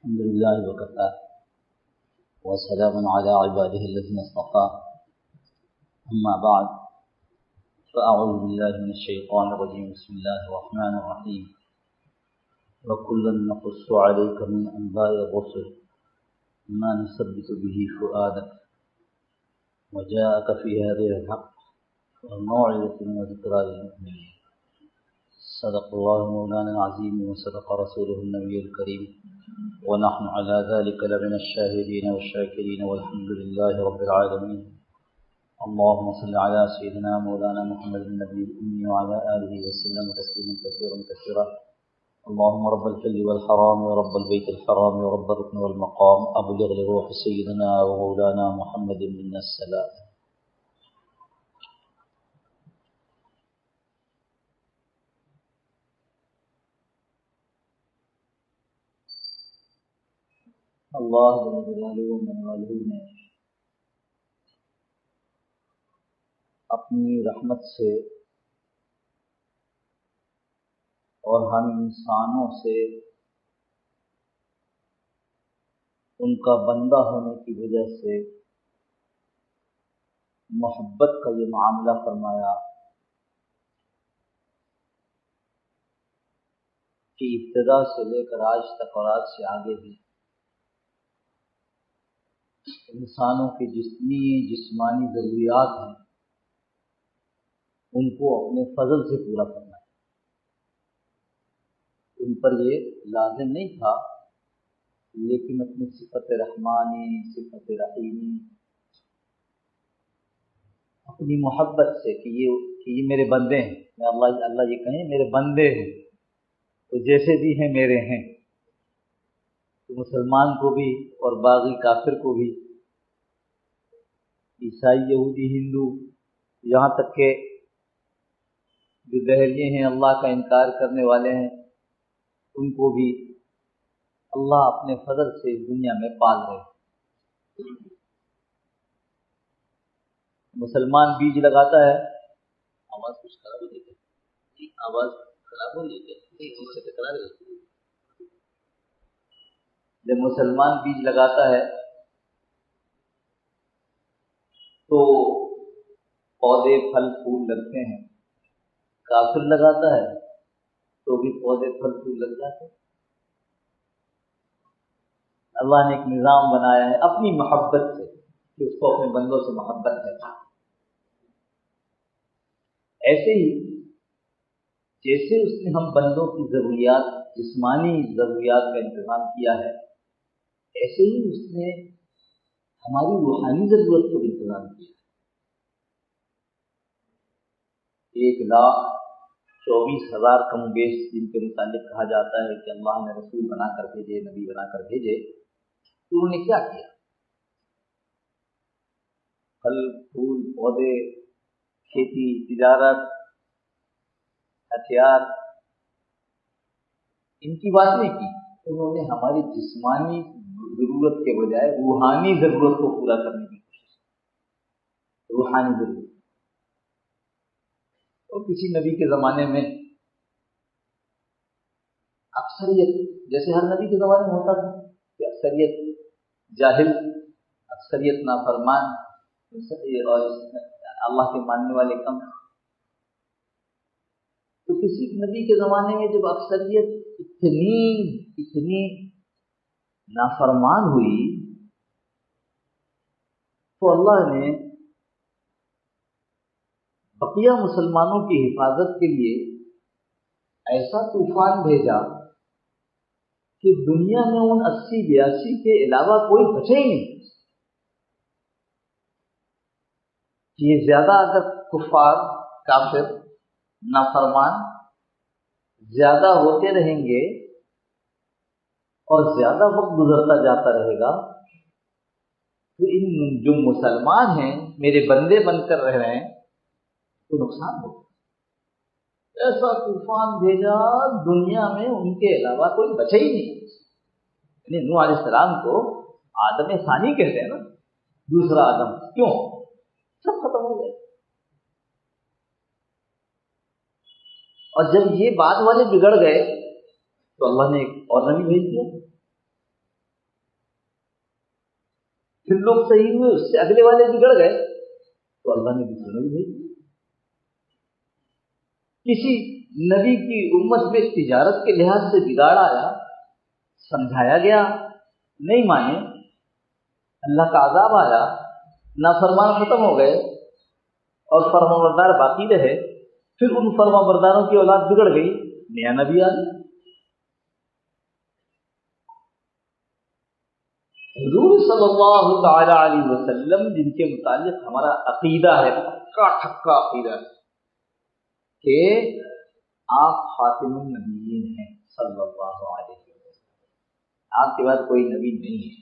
الحمد لله وكفى وسلام على عباده الذين اصطفى أما بعد فأعوذ بالله من الشيطان الرجيم بسم الله الرحمن الرحيم وكلا نقص عليك من أنباء الرسل ما نثبت به فؤادك وجاءك في هذه الحق والموعظة وذكرى للمؤمنين صدق الله مولانا العظيم وصدق رسوله النبي الكريم ونحن على ذلك لمن الشاهدين والشاكرين والحمد لله رب العالمين اللهم صل على سيدنا مولانا محمد النبي الأمي وعلى آله وسلم تسليما كثيرا كثيرا اللهم رب الحل والحرام ورب البيت الحرام ورب الركن والمقام أبلغ لروح سيدنا ومولانا محمد منا السلام. اللہ جل جلالہ و منوالہ نے اپنی رحمت سے اور ہم انسانوں سے ان کا بندہ ہونے کی وجہ سے محبت کا یہ معاملہ فرمایا کہ ابتدا سے لے کر آج تک اور آج سے آگے بھی انسانوں کی جتنی جسمانی ضروریات ہیں ان کو اپنے فضل سے پورا کرنا ہے. ان پر یہ لازم نہیں تھا لیکن اپنی صفت رحمانی صفت رحیمی اپنی محبت سے کہ یہ میرے بندے ہیں. میں اللہ یہ کہیں میرے بندے ہیں تو جیسے بھی ہیں میرے ہیں. تو مسلمان کو بھی اور باغی کافر کو بھی عیسائی یہودی ہندو یہاں تک کہ جو دہریے ہیں اللہ کا انکار کرنے والے ہیں ان کو بھی اللہ اپنے فضل سے اس دنیا میں پال رہے ہیں. مسلمان بیج لگاتا ہے. آواز کچھ خراب ہو رہی ہے. آواز خراب ہو رہی ہے. چیز سے ٹکرا رہی ہے. جب مسلمان بیج لگاتا ہے تو پودے پھل پھول لگتے ہیں. کافر لگاتا ہے تو بھی پودے پھل پھول لگ جاتے ہیں. اللہ نے ایک نظام بنایا ہے اپنی محبت سے کہ اس کو اپنے بندوں سے محبت ہے. ایسے ہی جیسے اس نے ہم بندوں کی ضروریات جسمانی ضروریات کا انتظام کیا ہے ایسے ہی اس نے ہماری روحانی ضرورت کو انتظام کیا. 1,24,000 کم بیش جن کے متعلق کہا جاتا ہے کہ اللہ نے رسول بنا کر بھیجے نبی بنا کر بھیجے تو انہوں نے کیا کیا؟ پھل پھول پودے کھیتی تجارت ہتھیار ان کی بات نہیں کی. انہوں نے ہماری جسمانی ضرورت کے بجائے روحانی ضرورت کو پورا کرنے کی کوشش کی. روحانی ضرورت اور کسی نبی کے زمانے میں اکثریت جیسے ہر نبی کے زمانے میں ہوتا تھا کہ اکثریت جاہل اکثریت نافرمان اور اللہ کے ماننے والے کم. تو کسی نبی کے زمانے میں جب اکثریت اتنی نافرمان ہوئی تو اللہ نے بقیہ مسلمانوں کی حفاظت کے لیے ایسا طوفان بھیجا کہ دنیا میں ان 80-82 کے علاوہ کوئی بچے ہی نہیں. یہ زیادہ اگر کفار کافر نافرمان زیادہ ہوتے رہیں گے اور زیادہ وقت گزرتا جاتا رہے گا تو ان جو مسلمان ہیں میرے بندے بن کر رہ رہے ہیں تو نقصان ہوگا. ایسا طوفان بھیجا دنیا میں ان کے علاوہ کوئی بچے ہی نہیں. یعنی نوح علیہ السلام کو آدم ثانی کہتے ہیں نا, دوسرا آدم. کیوں؟ سب ختم ہو گئے. اور جب یہ بعد والے بگڑ گئے تو اللہ نے ایک اور نبی بھیج دیا پھر لوگ صحیح ہوئے، اس سے اگلے والے بگڑ گئے تو اللہ نے دوسرے نبی بھیج دیے۔ کسی نبی کی امت میں تجارت کے لحاظ سے بگاڑ آیا، سمجھایا گیا، نہیں مانے، اللہ کا عذاب آیا، نافرمان ختم ہو گئے اور فرمانبردار باقی رہے، پھر ان فرمانبرداروں کی اولاد بگڑ گئی، نیا نبی آ گیا۔ حضور صلی اللہ تعالی علیہ وسلم جن کے متعلق ہمارا عقیدہ ہے، پکا ٹھکا عقیدہ ہے کہ آپ خاتم النبیین ہیں صلی اللہ علیہ وسلم، آپ کے بعد کوئی نبی نہیں ہے۔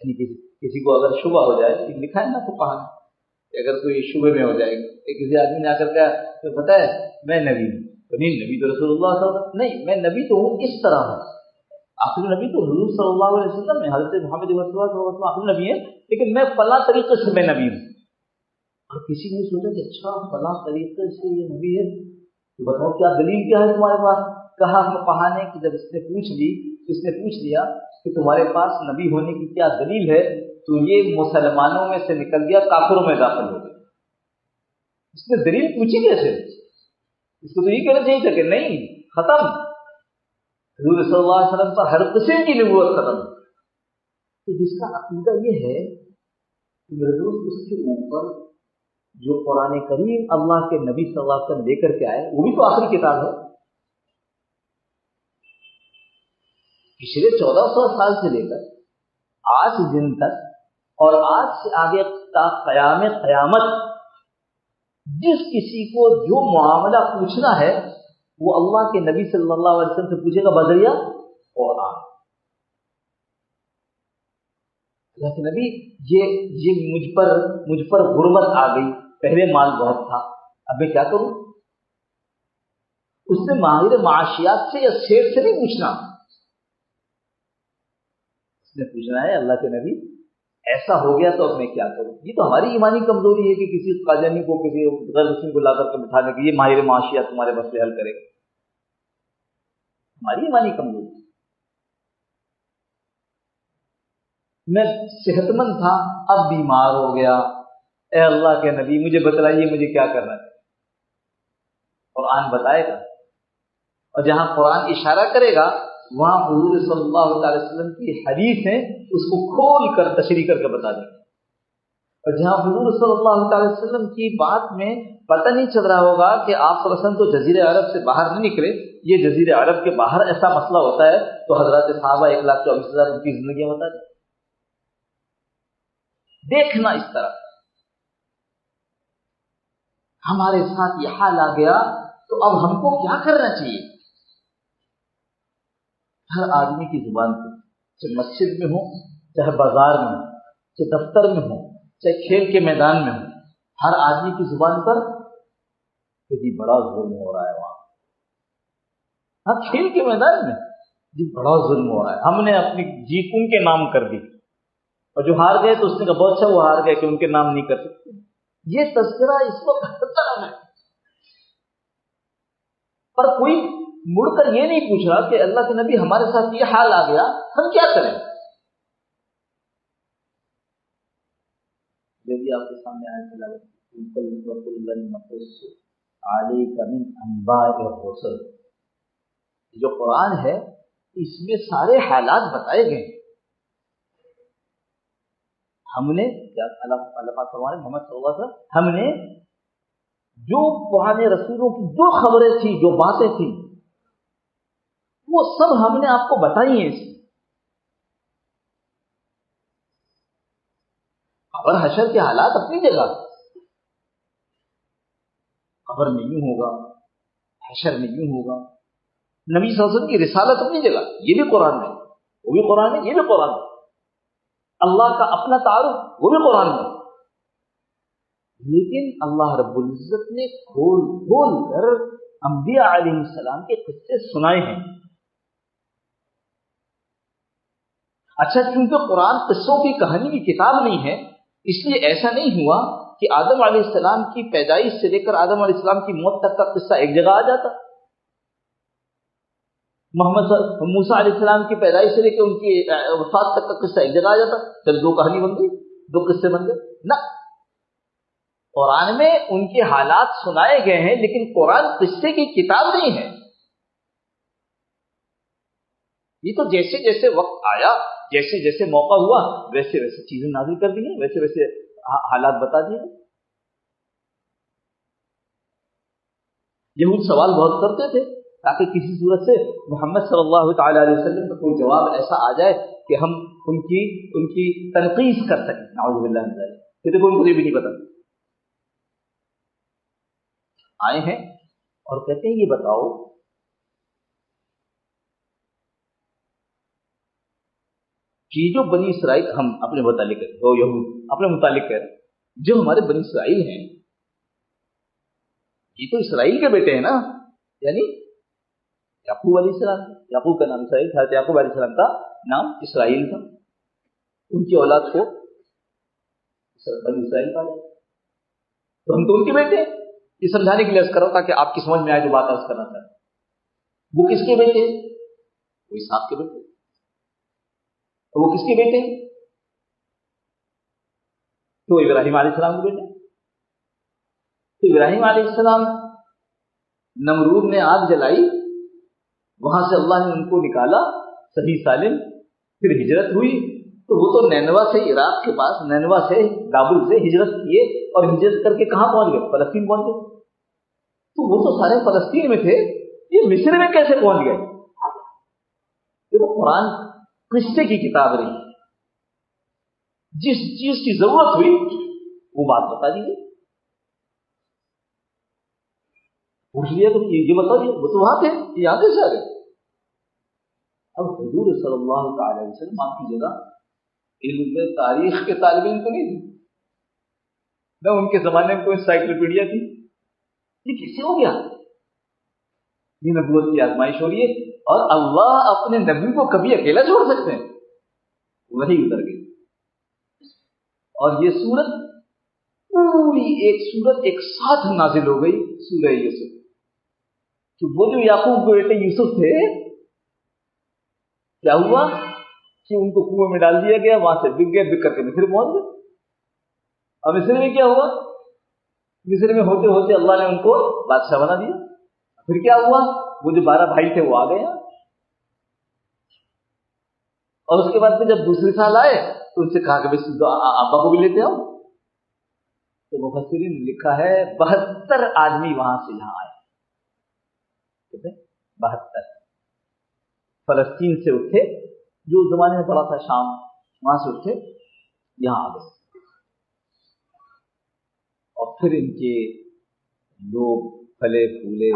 یعنی کسی کو اگر شبہ ہو جائے، لکھا ہے نا فقہا کہ اگر کوئی شبہ میں ہو جائے کہ کسی آدمی نے آ کر کہا تو پتہ ہے میں نبی ہوں، تو نہیں، نبی تو رسول اللہ صلی اللہ علیہ وسلم نہیں، میں نبی تو ہوں اس طرح ہوں، آخری نبی تو حضور صلی اللہ علیہ وسلم ہے، حضرت محمد صلی اللہ علیہ وسلم آخری نبی ہے، لیکن میں فلاں طریقے سے میں نبی ہوں۔ اور کسی نے سوچا کہ اچھا فلاں طریقے سے یہ نبی ہے، تو بتاؤ کیا دلیل کیا ہے تمہارے پاس؟ کہا ہم کہانے کہ جب اس نے پوچھ لیا کہ تمہارے پاس نبی ہونے کی کیا دلیل ہے، تو یہ مسلمانوں میں سے نکل گیا، کافروں میں داخل ہو گیا۔ اس نے دلیل پوچھی کیسے؟ اس کو تو یہ کہنا چاہیے تھا کہ نہیں، ختم، حضور صلی اللہ علیہ وسلم پر ہر قسم کی نبوت ختم۔ تو جس کا عقیدہ یہ ہے کہ میرے دوست، اس کے اوپر جو قرآن کریم اللہ کے نبی صلی اللہ علیہ وسلم لے کر کے آئے، وہ بھی تو آخری کتاب ہے۔ پچھلے 1400 سال سے لے کر آج دن تک اور آج سے آگے تا قیام قیامت جس کسی کو جو معاملہ پوچھنا ہے وہ اللہ کے نبی صلی اللہ علیہ وسلم سے پوچھے گا بذریعہ قرآن۔ اللہ کے نبی یہ مجھ پر غربت آ گئی، پہلے مال بہت تھا، اب میں کیا کروں؟ اس نے ماہر معاشیات سے یا سیٹ سے نہیں پوچھنا، اس نے پوچھنا ہے اللہ کے نبی ایسا ہو گیا تو اب میں کیا کروں؟ یہ تو ہماری ایمانی کمزوری ہے کہ کسی قاضی کو، کسی غیر مسلم کو لا کر کے بٹھانے کے یہ ماہر معاشیات تمہارے مسئلے حل کرے گا، ہماری ایمانی کمزوری۔ میں صحت مند تھا، اب بیمار ہو گیا، اے اللہ کے نبی مجھے بتلائیے مجھے کیا کرنا ہے؟ قرآن بتائے گا، اور جہاں قرآن اشارہ کرے گا وہاں حضور صلی اللہ علیہ وسلم کی حدیث ہے، اس کو کھول کر تشریح کر کے بتا دیں گے۔ اور جہاں حضور صلی اللہ علیہ وسلم کی بات میں پتہ نہیں چل رہا ہوگا کہ آپ صلی اللہ علیہ وسلم تو جزیرہ عرب سے باہر نہیں نکلے، یہ جزیرہ عرب کے باہر ایسا مسئلہ ہوتا ہے، تو حضرات صحابہ 1,24,000 ان کی زندگیاں بتا دیں۔ دیکھنا اس طرح ہمارے ساتھ یہ حال آ گیا تو اب ہم کو کیا کرنا چاہیے؟ ہر آدمی کی زبان پہ، چاہے مسجد میں ہو، چاہے بازار میں ہو، چاہے دفتر میں ہو، چاہے کھیل کے میدان میں ہو، ہر آدمی کی زبان پر کہ جی بڑا ظلم ہو رہا ہے وہاں، ہاں کھیل کے میدان میں جی بڑا ظلم ہو رہا ہے، ہم نے اپنی جیت ان کے نام کر دی، اور جو ہار گئے تو اس نے کہا بہت اچھا وہ ہار گئے کہ ان کے نام نہیں کر سکتے۔ یہ تذکرہ اس وقت ہر طرف ہے، پر کوئی مڑ کر یہ نہیں پوچھ رہا کہ اللہ کے نبی ہمارے ساتھ یہ حال آ گیا ہم کیا کریں؟ جو بھی آپ کے سامنے آئے تلاوت جو قرآن ہے اس میں سارے حالات بتائے گئے۔ ہم نے کیا اللہ پاک فرمائے محمد صلی اللہ علیہ وسلم، ہم نے جو پرانے رسولوں کی جو خبریں تھیں، جو باتیں تھیں، وہ سب ہم نے آپ کو بتائی ہیں۔ اس قبر حشر کے حالات اپنی جگہ، قبر میں یوں ہوگا، حشر میں یوں ہوگا، نبی صلی اللہ علیہ وسلم کی رسالت اپنی جگہ، یہ بھی قرآن میں، وہ بھی قرآن میں، یہ بھی قرآن میں، اللہ کا اپنا تعارف وہ بھی قرآن میں، لیکن اللہ رب العزت نے کھول کھول کر انبیاء علیہ السلام کے قصے سنائے ہیں۔ اچھا، کیونکہ قرآن قصوں کی کہانی کی کتاب نہیں ہے، اس لیے ایسا نہیں ہوا کہ آدم علیہ السلام کی پیدائش سے لے کر آدم علیہ السلام کی موت تک کا قصہ ایک جگہ آ جاتا۔ موسیٰ علیہ السلام کی پیدائش سے لے کے ان کی وفات تک کا قصہ ایک جگہ آ جاتا، چل دو کہانی بن گئی، دو قصے بن گئے نہ۔ قرآن میں ان کے حالات سنائے گئے ہیں، لیکن قرآن قصے کی کتاب نہیں ہے۔ یہ تو جیسے جیسے وقت آیا، جیسے جیسے موقع ہوا، ویسے ویسے چیزیں نازل کر دی گئی، ویسے ویسے حالات بتا دیے گئے۔ یہود سوال بہت کرتے تھے تاکہ کسی صورت سے محمد صلی اللہ تعالی علیہ وسلم کا کوئی جواب ایسا آ جائے کہ ہم ان کی تنقید کر سکیں۔ نعوذ باللہ من ذلک، کہ دیکھو ان کو یہ بھی نہیں پتا۔ آئے ہیں اور کہتے ہیں یہ بتاؤ کہ جو بنی اسرائیل، ہم اپنے متعلق دو یہود اپنے متعلق کہہ رہے ہیں، جو ہمارے بنی اسرائیل ہیں یہ تو اسرائیل کے بیٹے ہیں نا، یعنی یعقوب علیہ السلام، یعقوب کا نام اسرائیل تھا، یعقوب علیہ السلام کا نام اسرائیل تھا، ان کی اولاد کو بنی اسرائیل کہا جاتا، تو ہم تو ان کے بیٹے ہیں۔ یہ سمجھانے کے لیے عرض کرو تاکہ آپ کی سمجھ میں آئے جو بات عرض کرنا چاہتے ہیں۔ وہ کس کے بیٹے ہیں؟ وہ اسحاق کے بیٹے۔ وہ کس کے بیٹے ہیں؟ تو ابراہیم علیہ السلام کے بیٹے۔ تو ابراہیم علیہ السلام، نمرود نے آگ جلائی، وہاں سے اللہ نے ان کو نکالا صحیح سالم، پھر ہجرت ہوئی، تو وہ تو نینوا سے، عراق کے پاس نینوا سے، کابل سے ہجرت کیے، اور ہجرت کر کے کہاں پہنچ گئے؟ فلسطین پہنچ گئے۔ تو وہ تو سارے فلسطین میں تھے، یہ مصر میں کیسے پہنچ گئے؟ دیکھو قرآن قصے کی کتاب رہی، جس چیز کی ضرورت ہوئی وہ بات بتا دیجیے۔ پوچھ لیا تو یہ بتا دیے، وہ تو وہاں تھے، یہ یہاں کیسے آ گئے؟ اب حضور صلی اللہ تعالی علیہ وسلم آپ کی جگہ علم تاریخ کے طالب علم تو نہیں تھے، نہ ان کے زمانے میں کوئی انسائکلوپیڈیا تھی۔ یہ کیسے ہو گیا؟ یہ نبوت کی آزمائش ہو رہی ہے، اور اللہ اپنے نبی کو کبھی اکیلا چھوڑ سکتے ہیں؟ وہی اتر گئی، اور یہ سورت پوری ایک سورت ایک ساتھ نازل ہو گئی، سورہ یوسف، کہ وہ جو یعقوب کے بیٹے یوسف تھے، کیا ہوا کہ ان کو کنویں میں ڈال دیا گیا، وہاں سے بک گئے، بک کر کے مصر پہنچ گئے۔ اب مصر میں کیا ہوا؟ مصر میں ہوتے ہوتے اللہ نے ان کو بادشاہ بنا دیا۔ پھر کیا ہوا؟ وہ جو 12 بھائی تھے وہ آ گئے، اور اس کے بعد جب دوسرے سال آئے تو ان سے کہا کہ ابا کو بھی لیتے آؤ۔ تو مفسرین نے لکھا ہے 72 آدمی وہاں سے یہاں آئے، 72 فلسطین سے اٹھے، جو زمانے میں پڑا تھا شام، وہاں سے اٹھے یہاں آ گئے، اور پھر ان کے لوگ پھلے پھولے۔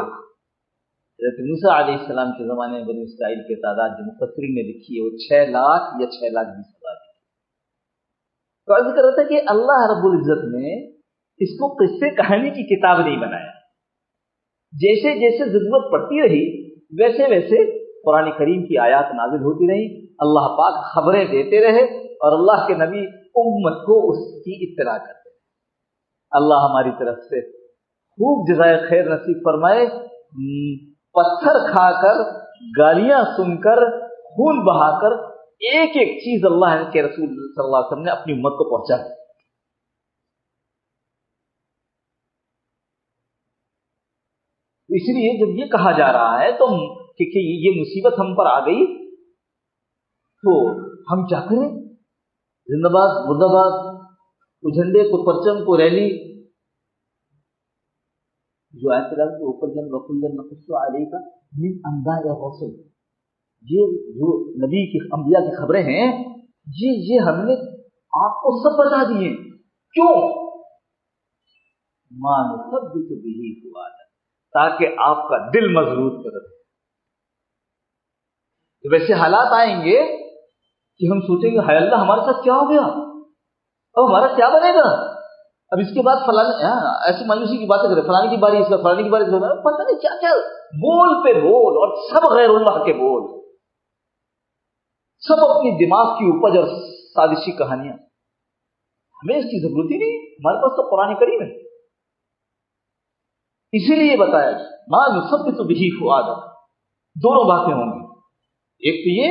حضرت موسیٰ علیہ السلام کے زمانے میں بنی اسرائیل کی تعداد جو مفسرین نے لکھی ہے وہ 6 لاکھ یا 6,20,000۔ تو عرض کر رہا تھا کہ اللہ رب العزت نے اس کو قصے کہانی کی کتاب نہیں بنایا، جیسے جیسے ضرورت پڑتی رہی ویسے ویسے قرآن کریم کی آیات نازل ہوتی رہی، اللہ پاک خبریں دیتے رہے، اور اللہ کے نبی امت کو اس کی اطلاع کرتے رہے۔ اللہ ہماری طرف سے خوب جزائے خیر نصیب فرمائے، پتھر کھا کر، گالیاں سن کر، خون بہا کر ایک ایک چیز اللہ کے رسول صلی اللہ علیہ وسلم نے اپنی امت کو پہنچا۔ اس لیے جب یہ کہا جا رہا ہے تو کہ یہ مصیبت ہم پر آ گئی تو ہم کیا کریں؟ زندہ باد، مردہ باد، کو جھنڈے، کو پرچم، کو ریلی، جو آیت اللہ کے اوپر جن وکلن نقص علیک من انباء الرسل، یہ جو نبی کی انبیاء کی خبریں ہیں، یہ ہم نے آپ کو سب بتا دیے۔ کیوں؟ ما نثبت به فؤادک، تاکہ آپ کا دل مضبوط کر دے۔ تو ویسے حالات آئیں گے کہ ہم سوچیں گے ہائے اللہ ہمارے ساتھ کیا ہو گیا، اب ہمارا کیا بنے گا، اب اس کے بعد فلاں ایسی مایوسی کی باتیں کریں، فلانے کی باری، اس کا فلانے کی باری، پتہ نہیں کیا کیا بول پہ بول، اور سب غیر اللہ کے بول، سب اپنی دماغ کی اپج اور سازشی کہانیاں۔ ہمیں اس کی ضرورت ہی نہیں، ہمارے پاس تو قرآن کریم ہے۔ اسی لیے بتایا ما نثبت به فؤادک، دونوں باتیں ہوں گی. ایک تو یہ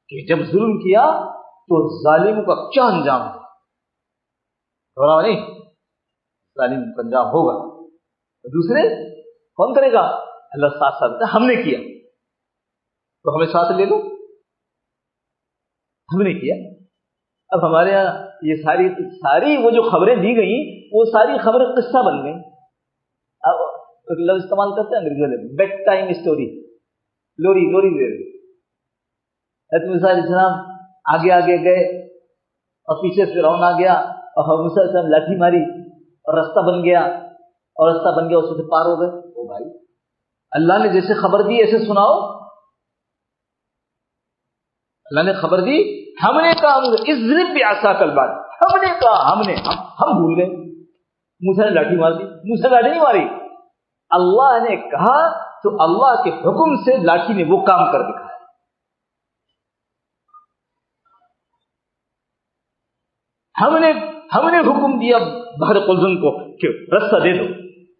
کہ جب ظلم کیا تو ظالم کا کیا انجام ہے, گھبراؤ نہیں, ظالم کا انجام ہوگا. دوسرے کون کرے گا؟ اللہ ساتھ ساتھ ہم نے کیا تو ہمیں ساتھ لے لو, ہم نے کیا. اب ہمارے یہاں یہ ساری وہ جو خبریں دی گئی وہ ساری خبریں قصہ بن گئی. اب ایک لفظ استعمال کرتے ہیں انگریزی میں, بیڈ ٹائم اسٹوری, لوری لے رہی. حضرت موسیٰ علیہ السلام آگے آگے گئے اور پیچھے فرعون آ گیا اور حضرت موسیٰ علیہ السلام لاٹھی ماری اور رستہ بن گیا, اور رستہ بن گیا, اس سے پار ہو گئے. او بھائی, اللہ نے جیسے خبر دی ایسے سناؤ. اللہ نے خبر دی, ہم نے کہا اضرب بعصاک البحر, ہم نے کہا, ہم بھول گئے. موسیٰ نے لاٹھی مار دی, موسیٰ نے لاٹھی نہیں ماری, اللہ نے کہا تو اللہ کے حکم سے لاٹھی نے وہ کام کر دکھایا. ہم نے حکم دیا بحر قلزم کو کہ رستہ دے دو,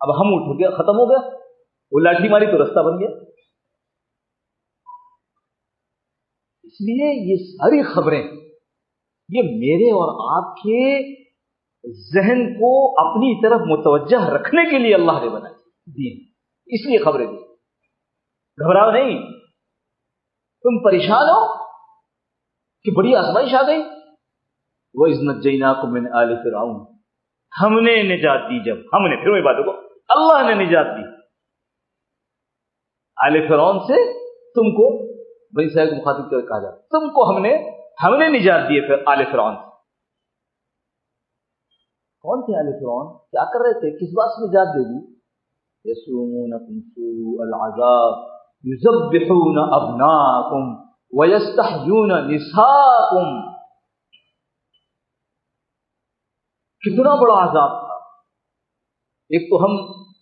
اب ہم اٹھ گیا, ختم ہو گیا. وہ لاٹھی ماری تو رستہ بن گیا. اس لیے یہ ساری خبریں یہ میرے اور آپ کے ذہن کو اپنی طرف متوجہ رکھنے کے لیے اللہ نے بنائی دین, اس لیے خبریں دی. گھبراؤ نہیں, تم پریشان ہو کہ بڑی آزمائش آ گئی. وَإِذْ نَجَّيْنَاكُم مِّنْ آلِ فِرْعَوْنَ, ہم نے نجات دی, جب ہم نے, پھر وہی بات کو اللہ نے نجات دی آل فرعون سے. تم کو بنی اسرائیل کو مخاطب کر کہا جاتا, تم کو ہم نے نجات دی پھر آل فرعون سے. کون تھے آل فرعون, کیا کر رہے تھے, کس بات سے نجات دے دی؟ یسومونکم سوء العذاب یذبحون ابناءکم ویستحیون نساءکم. کتنا بڑا عذاب تھا. ایک تو ہم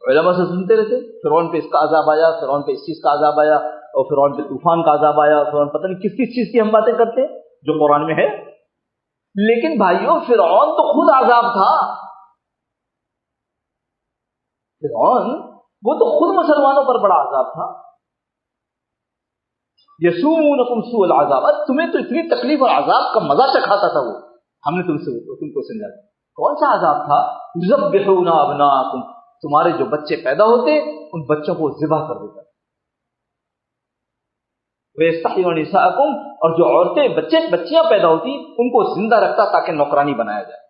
علماء سے سنتے رہتے, فرعون پہ اس کا عذاب آیا, فرعون پہ اس چیز کا عذاب آیا, اور فرعون پہ طوفان کا عذاب آیا, فرعون پتہ نہیں کس چیز کی ہم باتیں کرتے جو قرآن میں ہے. لیکن بھائیوں, فرعون تو خود عذاب تھا. فرعون وہ تو خود مسلمانوں پر بڑا عذاب تھا. یسومونکم سوء العذاب, تمہیں تو اتنی تکلیف اور عذاب کا مزہ چکھاتا تھا وہ, ہم نے تم کو سمجھایا. کون سا عذاب تھا؟ یذبحون ابناءکم, تمہارے جو بچے پیدا ہوتے ان بچوں کو ذبح کر دیتا. ویستحیون نساءکم, اور جو عورتیں بچیاں پیدا ہوتی ان کو زندہ رکھتا تاکہ نوکرانی بنایا جائے.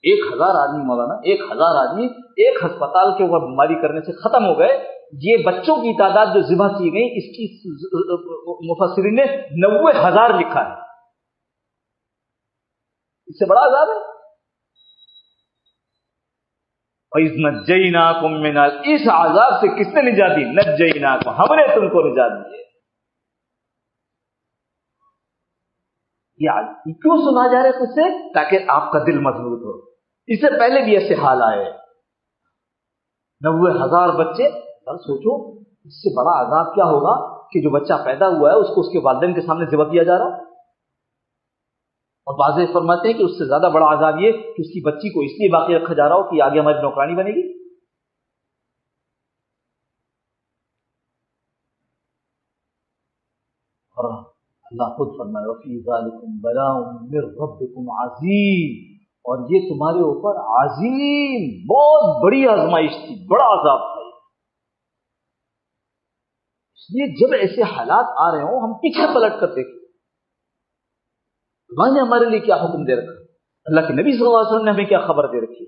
1000 آدمی, مولانا 1000 آدمی ایک ہسپتال کے اوپر بیماری کرنے سے ختم ہو گئے. یہ بچوں کی تعداد جو ذبح کی گئی اس کی مفسرین نے 90,000 لکھا ہے. اس سے بڑا عذاب ہے. وَإِذْ نَجَّيْنَاكُمْ مِنَ, اس عذاب سے کس نے نجات دی؟ نَجَّيْنَاكُمْ, ہم نے تم کو نجات دی ہے. یہ کیوں سنا جا رہا ہے کچھ سے؟ تاکہ آپ کا دل مضبوط ہو. اس سے پہلے بھی ایسے حال آئے, 90,000 بچے. سر سوچو, اس سے بڑا عذاب کیا ہوگا کہ جو بچہ پیدا ہوا ہے اس کو اس کے والدین کے سامنے ذبح کیا جا رہا ہے. اور بعض فرماتے ہیں کہ اس سے زیادہ بڑا عذاب یہ کہ اس کی بچی کو اس لیے باقی رکھا جا رہا ہو کہ آگے ہماری نوکرانی بنے گی. اور اللہ خود فرمائے وَفِي ذَلِكُمْ بَلَاءٌ مِّن رَّبِّكُمْ عَظِيمٌ, اور یہ تمہارے اوپر عظیم بہت بڑی آزمائش تھی, بڑا عذاب تھا. اس لیے جب ایسے حالات آ رہے ہوں ہم پیچھے پلٹ کر دیکھیں اللہ نے ہمارے لیے کیا حکم دے رکھا, اللہ کے نبی صلی اللہ علیہ وسلم نے ہمیں کیا خبر دے رکھی.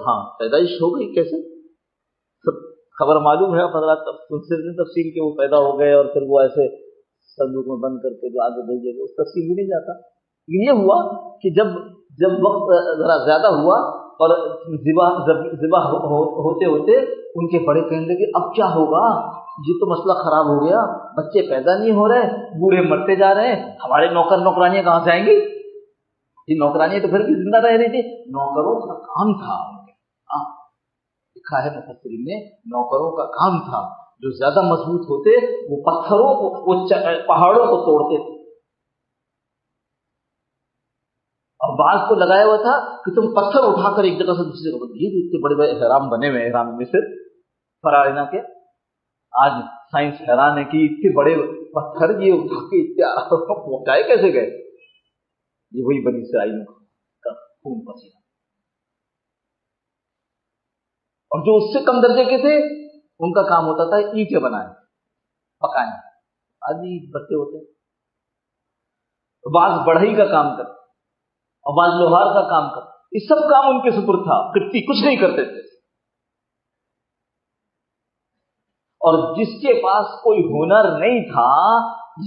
ہاں پیدائش ہو گئی کیسے, سب خبر معلوم ہے. تفصیل کے وہ پیدا ہو گئے اور پھر وہ ایسے صندوق میں بند کر کے جو آگے بھیجے گئے, اس تفصیل بھی نہیں جاتا. یہ ہوا کہ جب وقت ذرا زیادہ ہوا اور ذبح ہوتے ہوتے ان کے بڑے کہنے لگے اب کیا ہوگا, یہ تو مسئلہ خراب ہو گیا, بچے پیدا نہیں ہو رہے, بوڑھے مرتے جا رہے ہیں, ہمارے نوکرانیاں کہاں سے آئیں گی. یہ نوکرانیاں تو پھر بھی زندہ رہ رہی تھی. نوکروں کا کام تھا, لکھا ہے مفسرین نے, نوکروں کا کام تھا جو زیادہ مضبوط ہوتے وہ پتھروں کو, وہ پہاڑوں کو توڑتے تھے. بعض کو لگایا ہوا تھا کہ تم پتھر اٹھا کر ایک جگہ سے دوسری جگہ، یہ اتنے بڑے بڑے احرام بنے ہوئے، احرام مصر فراعنہ کے، آج سائنس حیران ہے کہ اتنے بڑے پتھر یہ اٹھا کے اتنے پہنچائے کیسے گئے؟ یہ وہی بنی اسرائیل کا خون پسینہ، اور جو اس سے کم درجے کے تھے ان کا کام ہوتا تھا اینٹیں بنائیں پکائیں، آدھی بچے ہوتے، بعض بڑھئی کا کام کرتے اور بعض لوہار کا کام کرتے، یہ سب کام ان کے سپرد تھا، قبطی کچھ نہیں کرتے تھے۔ اور جس کے پاس کوئی ہنر نہیں تھا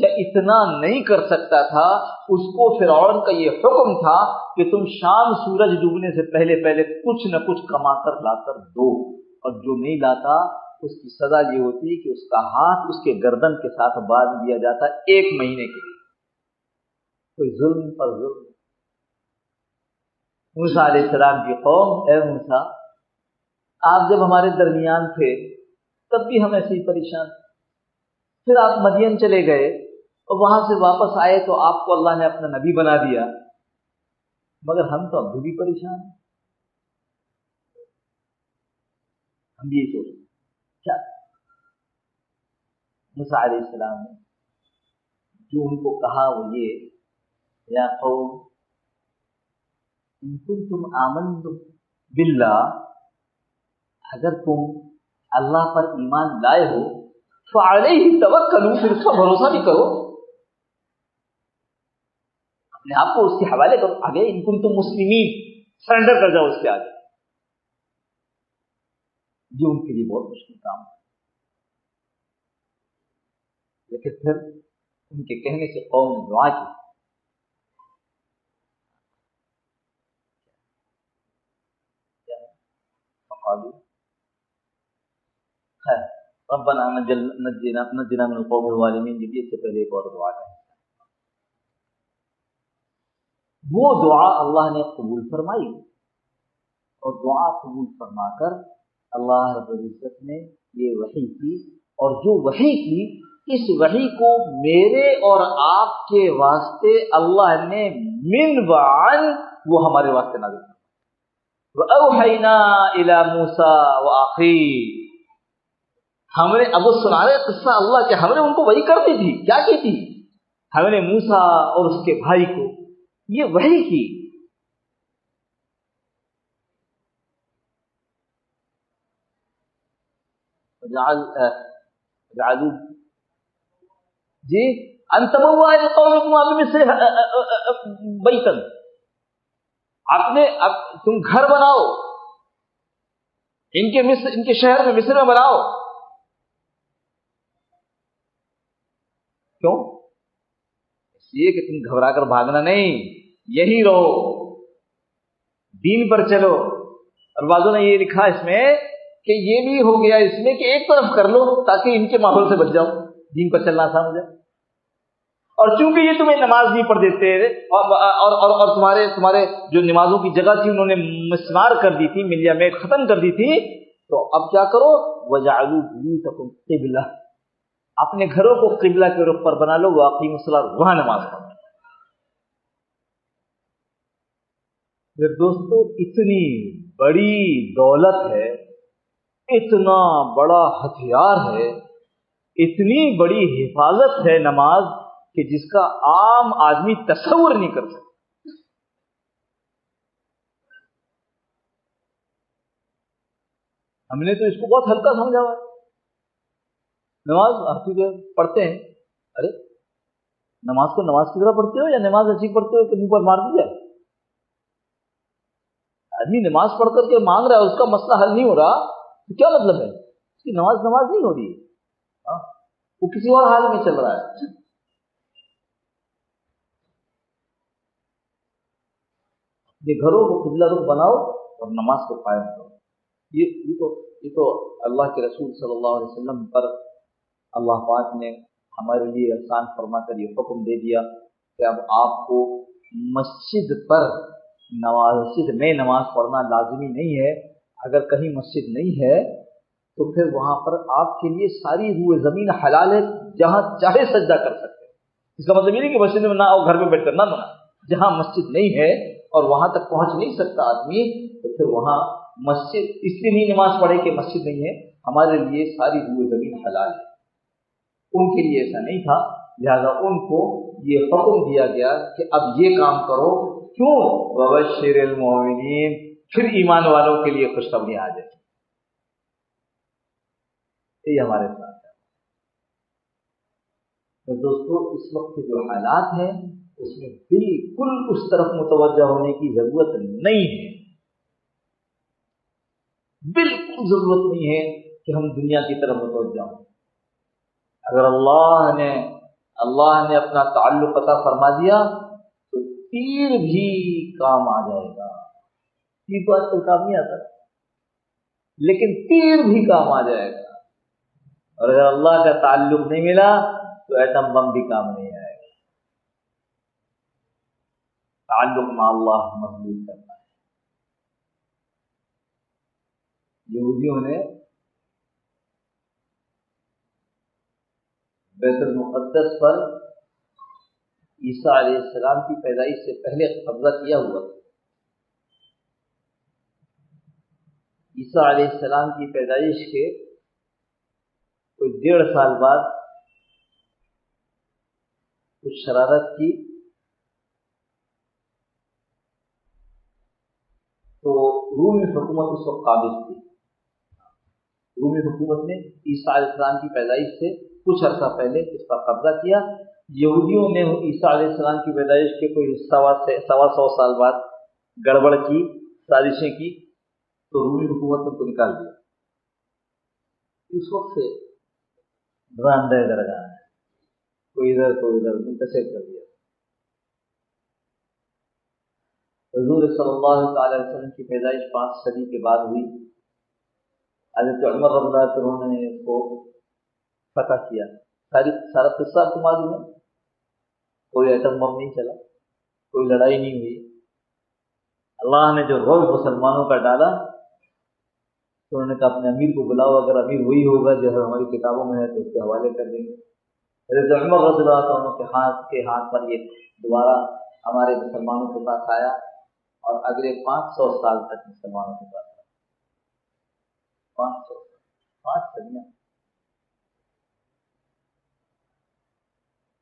یا اتنا نہیں کر سکتا تھا، اس کو فرعون کا یہ حکم تھا کہ تم شام سورج ڈوبنے سے پہلے پہلے کچھ نہ کچھ کما کر لا کر دو، اور جو نہیں لاتا اس کی سزا یہ ہوتی کہ اس کا ہاتھ اس کے گردن کے ساتھ باندھ دیا جاتا 1 مہینے کے لیے۔ کوئی ظلم پر ظلم۔ موسیٰ علیہ السلام کی قوم، اے موسیٰ آپ جب ہمارے درمیان تھے تب بھی ہم ایسے ہی پریشان، پھر آپ مدین چلے گئے اور وہاں سے واپس آئے تو آپ کو اللہ نے اپنا نبی بنا دیا، مگر ہم تو اب بھی پریشان ہیں۔ ہم بھی یہ سوچتے کیا موسیٰ علیہ السلام نے جو ان کو کہا وہ یہ، یا قوم ان کنتم آمنتم باللہ، اگر تم اللہ پر ایمان لائے ہو فعلیہ توکلوا، پھر اس کا بھروسہ بھی کرو، اپنے آپ کو اس کے حوالے کرو، آگے ان کنتم مسلمین، سرنڈر کر جاؤ اس کے آگے۔ یہ ان کے لیے بہت مشکل کام ہے، لیکن پھر ان کے کہنے سے قوم نے دعا کی، خیر ربنا نجنا من القوم الظالمین، جب اس سے پہلے ایک اور دعا ہے، وہ دعا اللہ نے قبول فرمائی، اور دعا قبول فرما کر اللہ رب العزت نے یہ وحی کی، اور جو وحی کی اس وحی کو میرے اور آپ کے واسطے اللہ نے من وعن، وہ ہمارے واسطے نازل کیا۔ وَأَوْحَيْنَا إِلَى مُوسَىٰ وَأَخِيهِ، ہم نے اب سنا رہے قصہ اللہ کہ ہم نے ان کو وحی کر دی تھی، کیا کی تھی؟ ہم نے موسیٰ اور اس کے بھائی کو یہ وحی کی۔ جعلوا جی ان تبوأ لقومكم بمصر بیتا، تم گھر بناؤ ان کے شہر میں، مصر میں بناؤ۔ کیوں؟ اس لیے کہ تم گھبرا کر بھاگنا نہیں، یہی رہو، دین پر چلو۔ اور بعضوں نے یہ لکھا اس میں کہ یہ بھی ہو گیا اس میں کہ ایک طرف کر لو تاکہ ان کے ماحول سے بچ جاؤ، دین پر چلنا آسان ہو جائے۔ اور چونکہ یہ تمہیں نماز نہیں پڑھ دیتے اور تمہارے جو نمازوں کی جگہ تھی انہوں نے مسمار کر دی تھی، ملیا میٹ ختم کر دی تھی، تو اب کیا کرو؟ وَجَعَلُوا بُيُوتَكُمْ قِبْلَةً، اپنے گھروں کو قبلہ کے رخ پر بنا لو، وَأَقِيمُوا الصَّلَاةَ، وہاں نماز پڑھو۔ پھر دوستو اتنی بڑی دولت ہے، اتنا بڑا ہتھیار ہے، اتنی بڑی حفاظت ہے نماز کہ جس کا عام آدمی تصور نہیں کر سکتا۔ ہم نے تو اس کو بہت ہلکا سمجھا ہوا ہے۔ نماز پڑھتے ہیں، ارے نماز کو نماز کی طرح پڑھتے ہو یا نماز ایسی پڑھتے ہو کہ منہ پر مار دی جائے؟ آدمی نماز پڑھ کر کے مانگ رہا ہے، اس کا مسئلہ حل نہیں ہو رہا، تو کیا مطلب ہے؟ اس کی نماز نہیں ہو رہی ہے، وہ کسی اور حال میں چل رہا ہے۔ اپنے گھروں کو قبلہ رخ بناؤ اور نماز کو قائم کرو۔ یہ تو اللہ کے رسول صلی اللہ علیہ وسلم پر اللہ پاک نے ہمارے لیے احسان فرما کر یہ حکم دے دیا کہ اب آپ کو مسجد میں نماز پڑھنا لازمی نہیں ہے۔ اگر کہیں مسجد نہیں ہے تو پھر وہاں پر آپ کے لیے ساری روئے زمین حلال ہے، جہاں چاہے سجدہ کر سکتے ہیں۔ اس کا مطلب یہ نہیں کہ مسجد میں نہ آؤ، گھر میں بیٹھ کر نہ، جہاں مسجد نہیں ہے اور وہاں تک پہنچ نہیں سکتا آدمی، تو پھر وہاں مسجد اس لیے نہیں نماز پڑھے کہ مسجد نہیں ہے، ہمارے لیے ساری روئے زمین حلال ہے، ان کے لیے ایسا نہیں تھا، لہذا ان کو یہ حکم دیا گیا کہ اب یہ کام کرو، کیوں؟ وبشر المؤمنین، پھر ایمان والوں کے لیے خوشخبری آ جائے، یہ ہمارے ساتھ ہے۔ تو دوستو اس وقت کے جو حالات ہیں اس میں بالکل اس طرف متوجہ ہونے کی ضرورت نہیں ہے، بالکل ضرورت نہیں ہے کہ ہم دنیا کی طرف متوجہ ہوں۔ اگر اللہ نے اپنا تعلق عطا فرما دیا تو تیر بھی کام آ جائے گا، تیر تو آج کل کام نہیں آتا لیکن تیر بھی کام آ جائے گا، اور اگر اللہ کا تعلق نہیں ملا تو ایٹم بم بھی کام نہیں آئے گا۔ تعلق مع اللہ مضبوط کرنا ہے۔ یہودیوں نے بیت المقدس پر عیسیٰ علیہ السلام کی پیدائش سے پہلے قبضہ کیا ہوا تھا۔ عیسیٰ علیہ السلام کی پیدائش کے کوئی 1.5 سال بعد کچھ شرارت کی تو رومی حکومت اس وقت قابض تھی۔ رومی حکومت نے عیسیٰ علیہ السلام کی پیدائش سے کچھ عرصہ پہلے اس پر قبضہ کیا۔ یہودیوں نے عیسیٰ علیہ السلام کی پیدائش کے کوئی 125 سال بعد گڑبڑ کی، سازشیں کی، تو رومی حکومت نے ان کو نکال دیا۔ اس وقت سے راندہ درگاہ ہے، کوئی ادھر کوئی ادھر منتشر کر دیا۔ حضور صلی اللہ تعالی علیہ وسلم کی پیدائش 5 صدی کے بعد ہوئی۔ حضرت عمر رضی اللہ عنہ نے اس کو فتح کیا۔ سارا قصہ آپ کو معلوم ہے، کوئی ایٹم بم نہیں چلا، کوئی لڑائی نہیں ہوئی۔ اللہ نے جو رعب مسلمانوں کا ڈالا تو انہوں نے کہا اپنے امیر کو بلاؤ، اگر امیر وہی ہوگا جو ہماری کتابوں میں ہے تو اس کے حوالے کر دیں گے۔ حضرت عمر رضی اللہ عنہ کے ہاتھ پر یہ دوبارہ ہمارے مسلمانوں کے پاس آیا اور اگلے 500 سال تک مسلمانوں کے پاس آیا۔ 5 صدیاں۔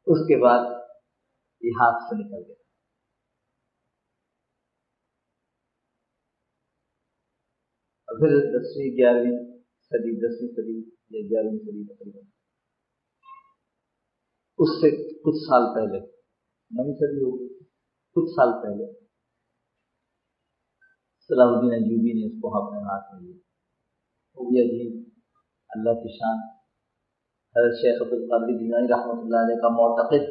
اس کے بعد یہ ہاتھ سے نکل گیا۔ اور پھر 10ویں 11ویں صدی یا 11ویں صدی تقریباً، اس سے کچھ سال پہلے 9ویں صدی ہو گئی، کچھ سال پہلے صلاح الدین ایوبی نے اس کو اپنے ہاتھ میں لیا۔ وہ بھی عجیب، اللہ کی شان۔ حضرت شیخ عبد القادر جیلانی رحمۃ اللہ علیہ کا معتقد،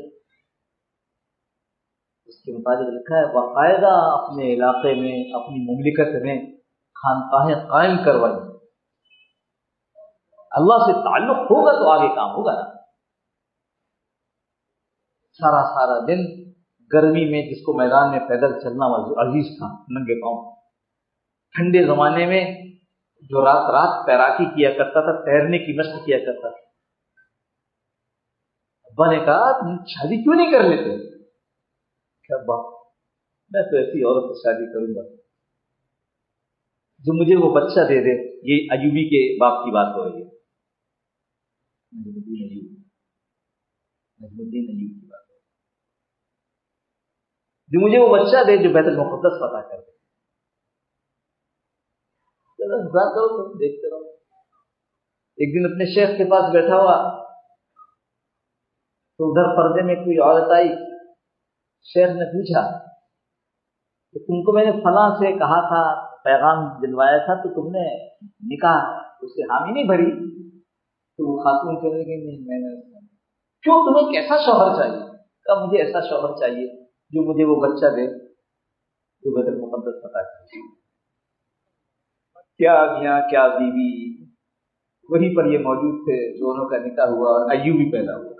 اس کے مطابق لکھا ہے باقاعدہ اپنے علاقے میں، اپنی مملکت میں خانقاہیں قائم کروائی۔ اللہ سے تعلق ہوگا تو آگے کام ہوگا نا۔ سارا دن گرمی میں جس کو میدان میں پیدل چلنا عزیز تھا، ننگے پاؤں، ٹھنڈے زمانے میں جو رات تیراکی کیا کرتا تھا، تیرنے کی مشق کیا کرتا تھا، ابا نے کہا تم شادی کیوں نہیں کر لیتے؟ کہ ابا میں تو ایسی عورت سے شادی کروں گا جو مجھے وہ بچہ دے دے۔ یہ ایوبی کے باپ کی بات ہو رہی ہے، نجم الدین ایوبی کی بات، جو مجھے وہ بچہ دے جو بیت المقدس فتح کر دے۔ انتظار کرو، تم دیکھتے رہو۔ ایک دن اپنے شیخ کے پاس بیٹھا ہوا تو ادھر پردے میں کوئی عورت آئی۔ شیخ نے پوچھا کہ تم کو میں نے فلاں سے کہا تھا، پیغام دلوایا تھا، تو تم نے نکاح اس سے حامی نہیں بھری؟ تو وہ خاتون کہنے لگی نہیں میں نے۔ کیوں، تمہیں کیسا شوہر چاہیے؟ کہا مجھے ایسا شوہر چاہیے جو مجھے وہ بچہ دے جو بیت المقدس فتح کرے۔ کیا میاں کیا بیوی، وہیں پر یہ موجود تھے، دونوں کا نکاح ہوا اور ایوبی پیدا ہوا۔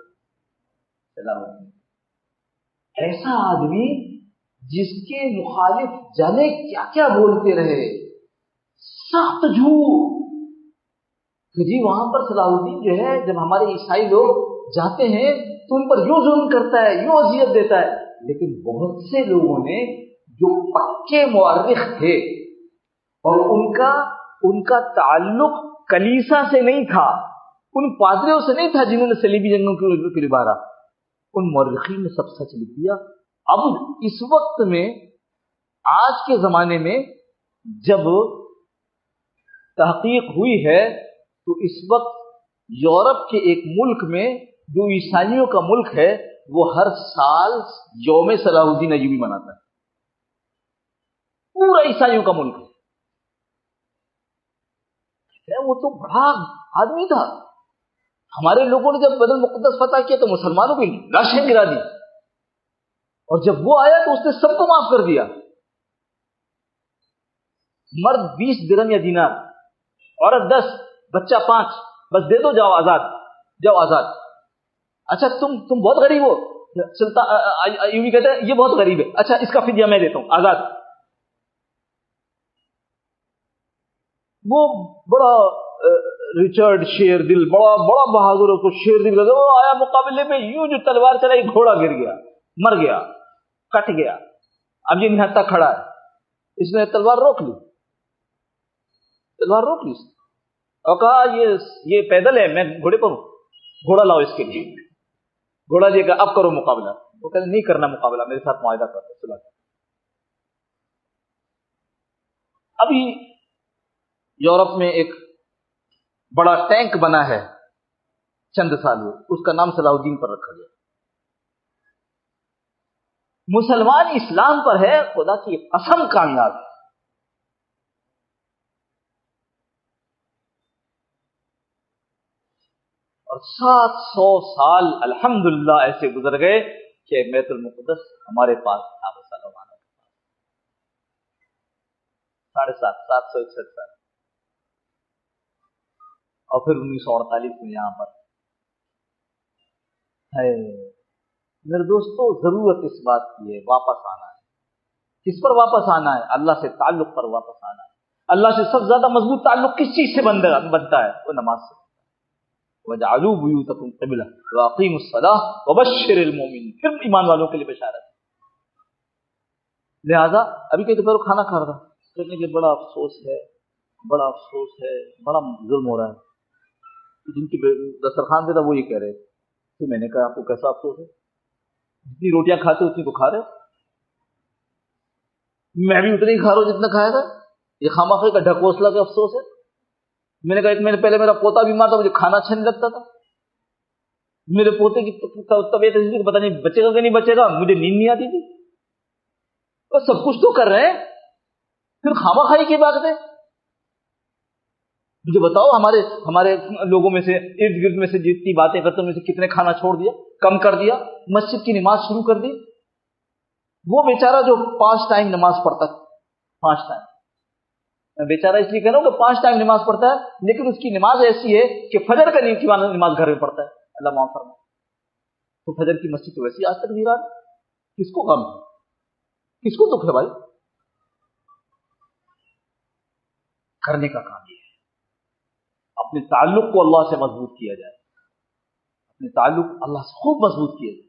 ایسا آدمی جس کے مخالف جانے کیا کیا بولتے رہے، سخت جھوٹ کہ جی وہاں پر صلاح الدین جو ہے جب ہمارے عیسائی لوگ جاتے ہیں تو ان پر یوں ظلم کرتا ہے، یوں اذیت دیتا ہے۔ لیکن بہت سے لوگوں نے جو پکے مورخ تھے اور ان کا تعلق کلیسا سے نہیں تھا، ان پادریوں سے نہیں تھا جنہوں نے صلیبی جنگوں کے لیے مارا، ان مورخین نے سب سچ لکھ دیا۔ اب اس وقت میں، آج کے زمانے میں جب تحقیق ہوئی ہے تو اس وقت یورپ کے ایک ملک میں جو عیسائیوں کا ملک ہے وہ ہر سال یوم صلاح الدین ایوبی مناتا ہے، پورا عیسائیوں کا ملک ہے۔ وہ تو بڑا آدمی تھا، ہمارے لوگوں نے جب بیت المقدس فتح کیا تو مسلمانوں کی لاشیں گرا دی، اور جب وہ آیا تو اس نے سب کو معاف کر دیا۔ مرد 20 درہم یا دینار، عورت 10، بچہ 5، بس دے دو، جاؤ آزاد، جاؤ آزاد۔ اچھا تم بہت غریب ہو، سلطان ایوبی کہتے ہیں یہ بہت غریب ہے، اچھا اس کا فدیہ میں دیتا ہوں، آزاد۔ وہ بڑا ریچرڈ شیر دل، بڑا بہادر، کو شیر دل وہ آیا مقابلے میں، یوں جو تلوار چلائی، گھوڑا گر گیا، مر گیا، کٹ گیا۔ اب یہ نہتا کھڑا ہے، اس نے تلوار روک لی، اور کہا یہ پیدل ہے، میں گھوڑے پر ہوں، گھوڑا لاؤ اس کے لیے۔ گھوڑا جی کہا اب کرو مقابلہ، وہ کہتے نہیں کرنا مقابلہ، میرے ساتھ معاہدہ کرو۔ ابھی یورپ میں ایک بڑا ٹینک بنا ہے چند سال ہوئے، اس کا نام صلاح الدین پر رکھا گیا۔ مسلمان اسلام پر ہے، خدا کی قسم کامیاب ہے۔ اور 700 سال الحمدللہ ایسے گزر گئے کہ بیت المقدس ہمارے پاس تھا، مسلمانوں کے پاس 761 سال، اور پھر 1948 میں یہاں پر ہے۔ میرے دوستو، ضرورت اس بات کی ہے، واپس آنا ہے۔ کس پر واپس آنا ہے؟ اللہ سے تعلق پر واپس آنا ہے۔ اللہ سے سب سے زیادہ مضبوط تعلق کس چیز سے بنتا ہے؟ وہ نماز سے۔ وَجَعَلُوا بُيُوتَكُمْ قِبْلَةً وَأَقِيمُوا الصَّلَاةَ وَبَشِّرِ الْمُؤْمِنِينَ، پھر ایمان والوں کے لیے بشارت۔ لہذا ابھی کہ دوپہر کھانا کھا رہا کہنے کے بڑا افسوس ہے، بڑا ظلم ہو رہا ہے۔ جن کی دسترخوان پہ تھا وہ یہ کہہ رہے تو میں نے کہا آپ کو کیسا افسوس ہے؟ جتنی روٹیاں کھاتے اتنی تو کھا رہے ہو، میں بھی اتنی ہی کھا رہا ہوں جتنا کھایا تھا، یہ خامخواہ کا ڈھکوسلا کا افسوس ہے۔ میں نے کہا ایک مہینے پہلے میرا پوتا بیمار تھا، مجھے کھانا اچھا نہیں لگتا تھا، میرے پوتے کی طبیعت ایسی تھی، پتہ نہیں بچے گا کہ نہیں بچے گا، مجھے نیند نہیں آتی تھی۔ اور سب کچھ تو کر رہے ہیں، پھر خامخواہی کی بات ہے۔ مجھے بتاؤ ہمارے لوگوں میں سے، ارد گرد میں سے جتنی باتیں کرتے ہیں، کتنے کھانا چھوڑ دیا، کم کر دیا، مسجد کی نماز شروع کر دی۔ وہ بیچارہ جو 5 ٹائم نماز پڑھتا ہے، 5 ٹائم، میں بیچارہ اس لیے کہہ رہا ہوں کہ 5 ٹائم نماز پڑھتا ہے، لیکن اس کی نماز ایسی ہے کہ فجر کا نماز گھر میں پڑھتا ہے، اللہ معاف فرمائے۔ تو فجر کی مسجد تو ویسی آج تک ویران، کس کو غم ہے، کس کو دکھ ہے بھائی؟ کرنے کا کام یہ ہے اپنے تعلق کو اللہ سے مضبوط کیا جائے، اپنے تعلق اللہ سے خوب مضبوط کیا جائے۔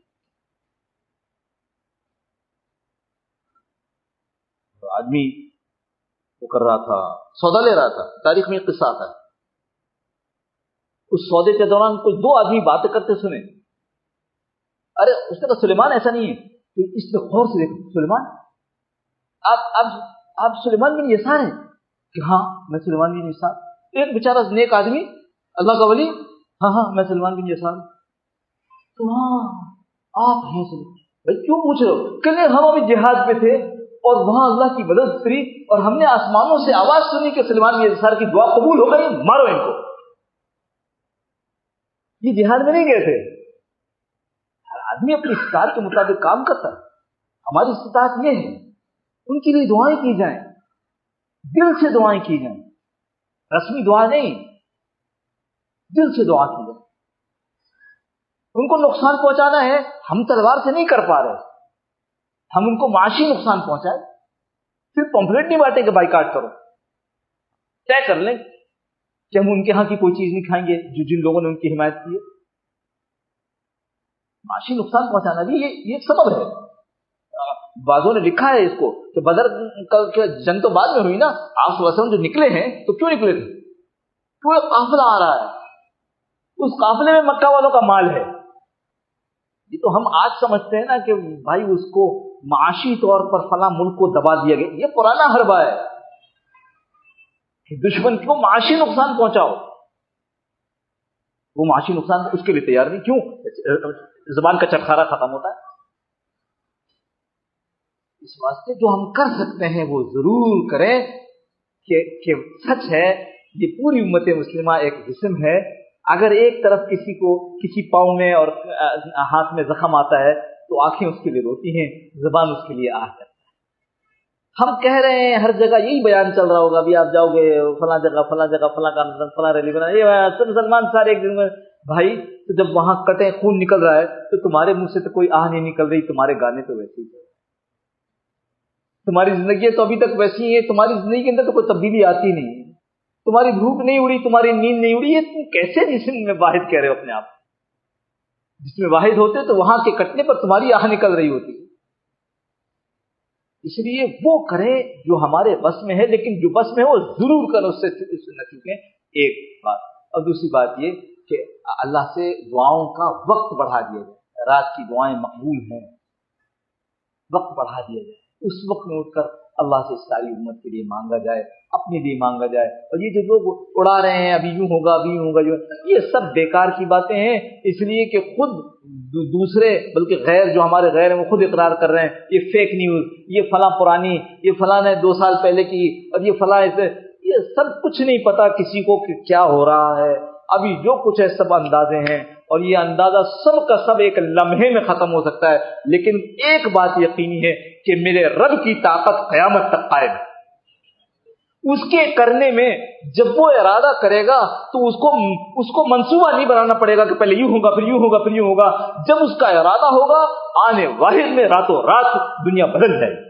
تو آدمی وہ کر رہا تھا، سودا لے رہا تھا، تاریخ میں ایک قصہ آتا ہے، اس سودے کے دوران کوئی 2 آدمی باتیں کرتے سنے۔ ارے اس نے کہا سلیمان ایسا نہیں ہے، تو اس نے غور سے دیکھا، سلیمان آپ سلیمان بن یسار ہیں؟ کہ ہاں میں سلیمان بن یسار۔ ایک بیچارہ نیک آدمی، اللہ کا ولی، ہاں میں سلیمان بن یسار ہوں۔ تو ہاں آپ ہیں سلیمان، بھائی کیوں پوچھ رہے ہو؟ کہ ہم ابھی جہاد پہ تھے اور وہاں اللہ کی مدد کری اور ہم نے آسمانوں سے آواز سنی کہ سلیمان بن یسار کی دعا قبول ہو گئی، مارو ان کو۔ یہ جہاد میں نہیں گئے تھے۔ ہر آدمی اپنی استطاعت کے مطابق کام کرتا ہے، ہماری استطاعت یہ ہے ان کے لیے دعائیں کی جائیں، دل سے دعائیں کی جائیں، رسمی دعا نہیں، دل سے دعا کی جائے۔ ان کو نقصان پہنچانا ہے، ہم تلوار سے نہیں کر پا رہے، ہم ان کو معاشی نقصان پہنچائے، صرف پمفلیٹ نہیں بانٹے کہ بائیکاٹ کرو، طے کر لیں کہ ہم ان کے ہاں کی کوئی چیز نہیں کھائیں گے جن لوگوں نے ان کی حمایت کی ہے۔ معاشی نقصان پہنچانا بھی یہ ایک سبب ہے۔ بعضوں نے لکھا ہے اس کو کہ بدر کا جنگ تو بعد میں ہوئی نا، آپ صلی اللہ علیہ وسلم جو نکلے ہیں تو کیوں نکلے تھے؟ کیوں ایک قافلہ آ رہا ہے، اس قافلے میں مکہ والوں کا مال ہے. یہ تو ہم آج سمجھتے ہیں نا کہ بھائی اس کو معاشی طور پر فلاں ملک کو دبا دیا گیا. یہ پرانا حربہ ہے کہ دشمن کو معاشی نقصان پہنچاؤ. وہ معاشی نقصان اس کے لیے تیار نہیں. کیوں؟ زبان کا چٹخارا ختم ہوتا ہے. اس واسطے جو ہم کر سکتے ہیں وہ ضرور کریں کہ سچ ہے یہ پوری امت مسلمہ ایک جسم ہے. اگر ایک طرف کسی کو کسی پاؤں میں اور ہاتھ میں زخم آتا ہے تو آنکھیں اس کے لیے روتی ہیں، زبان اس کے لیے آہ کرتا ہے. ہم کہہ رہے ہیں ہر جگہ یہی بیان چل رہا ہوگا، ابھی آپ جاؤ گے فلاں جگہ فلاں کانفرنس فلاں ریلی بنا، یہ سب مسلمان سارے ایک دن میں. بھائی تو جب وہاں کٹے خون نکل رہا ہے تو تمہارے منہ سے تو کوئی آہ نہیں نکل رہی، تمہارے گانے تو ویسے ہی ہے، تمہاری زندگی تو ابھی تک ویسی ہی ہے، تمہاری زندگی کے اندر تو کوئی تبدیلی آتی نہیں ہے، تمہاری بھوک نہیں اڑی، تمہاری نیند نہیں اڑی. یہ تم کیسے جسم میں واحد کہہ رہے ہو اپنے آپ؟ جس میں واحد ہوتے تو وہاں کے کٹنے پر تمہاری آہ نکل رہی ہوتی. اس لیے وہ کریں جو ہمارے بس میں ہے، لیکن جو بس میں ہے وہ ضرور کریں، اس سے نہ چوکیں. ایک بات. اور دوسری بات یہ کہ اللہ سے دعاؤں کا وقت بڑھا دیا جائے. رات کی دعائیں مقبول ہیں، وقت بڑھا دیا جائے. اس وقت میں اٹھ کر اللہ سے ساری امت کے لیے مانگا جائے، اپنے لیے مانگا جائے. اور یہ جو لوگ اڑا رہے ہیں ابھی یوں ہوگا ابھی یوں ہوگا، یہ سب بیکار کی باتیں ہیں. اس لیے کہ خود دوسرے بلکہ غیر جو ہمارے غیر ہیں وہ خود اقرار کر رہے ہیں یہ فیک نیوز، یہ فلاں پرانی، یہ فلاں نے 2 سال پہلے کی، اور یہ فلاں ایسے. یہ سب کچھ نہیں پتا کسی کو کہ کیا ہو رہا ہے. ابھی جو کچھ ہے سب اندازے ہیں، اور یہ اندازہ سب کا سب ایک لمحے میں ختم ہو سکتا ہے. لیکن ایک بات یقینی ہے کہ میرے رب کی طاقت قیامت تک قائم ہے. اس کے کرنے میں جب وہ ارادہ کرے گا تو اس کو منصوبہ نہیں بنانا پڑے گا کہ پہلے یوں ہوگا پھر یوں ہوگا پھر یوں ہوگا. جب اس کا ارادہ ہوگا آنے واحد میں راتوں رات دنیا بدل جائے گی.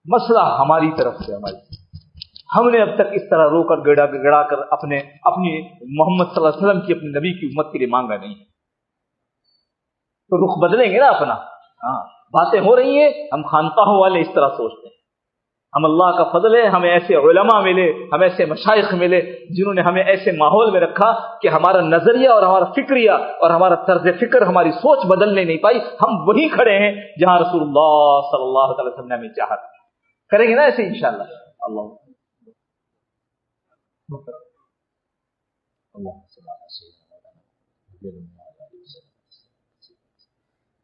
مسئلہ ہماری طرف سے ہم نے اب تک اس طرح رو کر گڑا کر اپنی محمد صلی اللہ علیہ وسلم کی اپنے نبی کی امت کے لیے مانگا نہیں. تو رخ بدلیں گے نا اپنا. ہاں باتیں ہو رہی ہیں، ہم خانقاہوں والے اس طرح سوچتے ہیں. ہم اللہ کا فضل ہے ہمیں ایسے علماء ملے، ہمیں ایسے مشائخ ملے جنہوں نے ہمیں ایسے ماحول میں رکھا کہ ہمارا نظریہ اور ہمارا فکریہ اور ہمارا طرز فکر ہماری سوچ بدلنے نہیں پائی. ہم وہیں کھڑے ہیں جہاں رسول اللہ صلی اللہ علیہ وسلم نے ہمیں چاہا. کریں گے نا ایسے انشاءاللہ. اللہ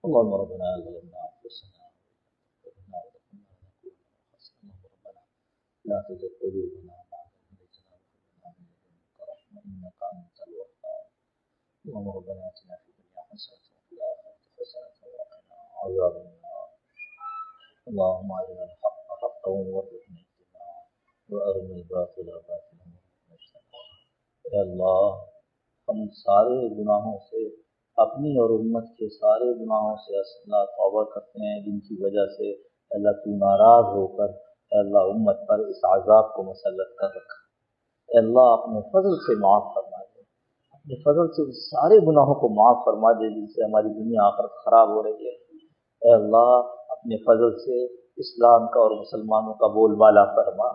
اللهم ربنا ظلمنا انفسنا لا تزغ قلوبنا بعد إذ هديتنا وهب لنا من لدنك رحمة إنك أنت الوهاب. اللهم ربنا آتنا في الدنيا حسنة وفي الآخرة حسنة وقنا عذاب النار. اللهم أرنا الحق حقا وارزقنا اتباعه وأرنا الباطل باطلا وارزقنا اجتنابه. اے اللہ ہم سارے گناہوں سے، اپنی اور امت کے سارے گناہوں سے اللہ توبہ کرتے ہیں جن کی وجہ سے اللہ تو ناراض ہو کر اے اللہ امت پر اس عذاب کو مسلط کر رکھا. اے اللہ اپنے فضل سے معاف فرما دے، اپنے فضل سے سارے گناہوں کو معاف فرما دے جن سے ہماری دنیا آخرت خراب ہو رہی ہے. اے اللہ اپنے فضل سے اسلام کا اور مسلمانوں کا بول بالا فرما.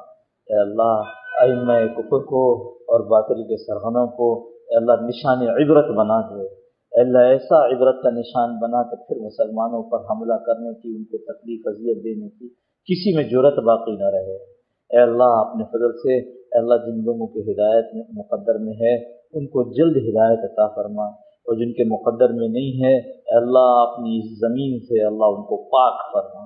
اے اللہ ائمہ کفر کو اور باطل کے سرغنوں کو اے اللہ نشان عبرت بنا دے. اے اللہ ایسا عبرت کا نشان بنا کہ پھر مسلمانوں پر حملہ کرنے کی، ان کو تکلیف اذیت دینے کی کسی میں جرأت باقی نہ رہے. اے اللہ اپنے فضل سے اے اللہ جن لوگوں کی ہدایت مقدر میں ہے ان کو جلد ہدایت عطا فرما، اور جن کے مقدر میں نہیں ہے اے اللہ اپنی زمین سے اللہ ان کو پاک فرما.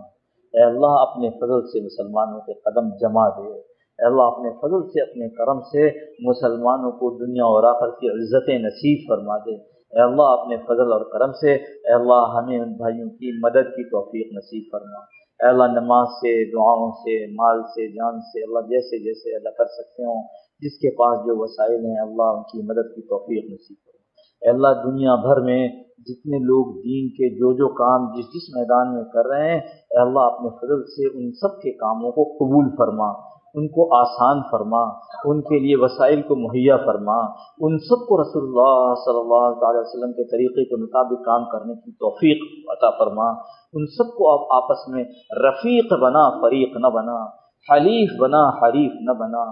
اے اللہ اپنے فضل سے مسلمانوں کے قدم جما دے. اے اللہ اپنے فضل سے اپنے کرم سے مسلمانوں کو دنیا اور آخرت کی عزتیں نصیب فرما دے. اے اللہ اپنے فضل اور کرم سے اے اللہ ہمیں ان بھائیوں کی مدد کی توفیق نصیب فرما. اے اللہ نماز سے، دعاؤں سے، مال سے، جان سے اللہ جیسے جیسے اللہ کر سکتے ہوں، جس کے پاس جو وسائل ہیں اللہ ان کی مدد کی توفیق نصیب فرما. اے اللہ دنیا بھر میں جتنے لوگ دین کے جو کام جس میدان میں کر رہے ہیں اے اللہ اپنے فضل سے ان سب کے کاموں کو قبول فرما. ان کو آسان فرما، ان کے لیے وسائل کو مہیا فرما، ان سب کو رسول اللہ صلی اللہ علیہ وسلم کے طریقے کے مطابق کام کرنے کی توفیق عطا فرما، ان سب کو آپ آپس میں رفیق بنا، فریق نہ بنا، حلیف بنا، حریف نہ بنا۔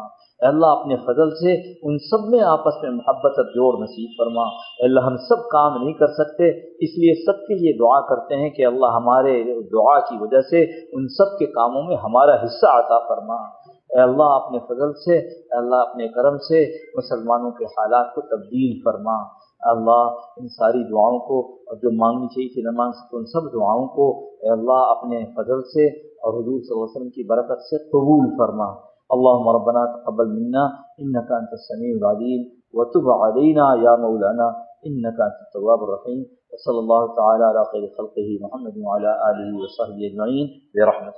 اے اللہ اپنے فضل سے ان سب میں آپس میں محبت اور جوڑ نصیب فرما۔ اے اللہ ہم سب کام نہیں کر سکتے، اس لیے سب کے لیے دعا کرتے ہیں کہ اللہ ہمارے دعا کی وجہ سے ان سب کے کاموں میں ہمارا حصہ عطا فرما۔ اے اللہ اپنے فضل سے، اے اللہ اپنے کرم سے مسلمانوں کے حالات کو تبدیل فرما۔ اے اللہ ان ساری دعاؤں کو، اور جو مانگنی چاہیے تھی نہ مانگ سکتے، ان سب دعاؤں کو اے اللہ اپنے فضل سے اور حضور صلی اللہ علیہ وسلم کی برکت سے قبول فرما۔ اللهم ربنا تقبل منا انك انت السميع العليم وتب علينا يا مولانا انك انت التواب الرحيم، وصلى الله تعالى على خير خلقه محمد وعلى اله وصحبه اجمعين برحمتك۔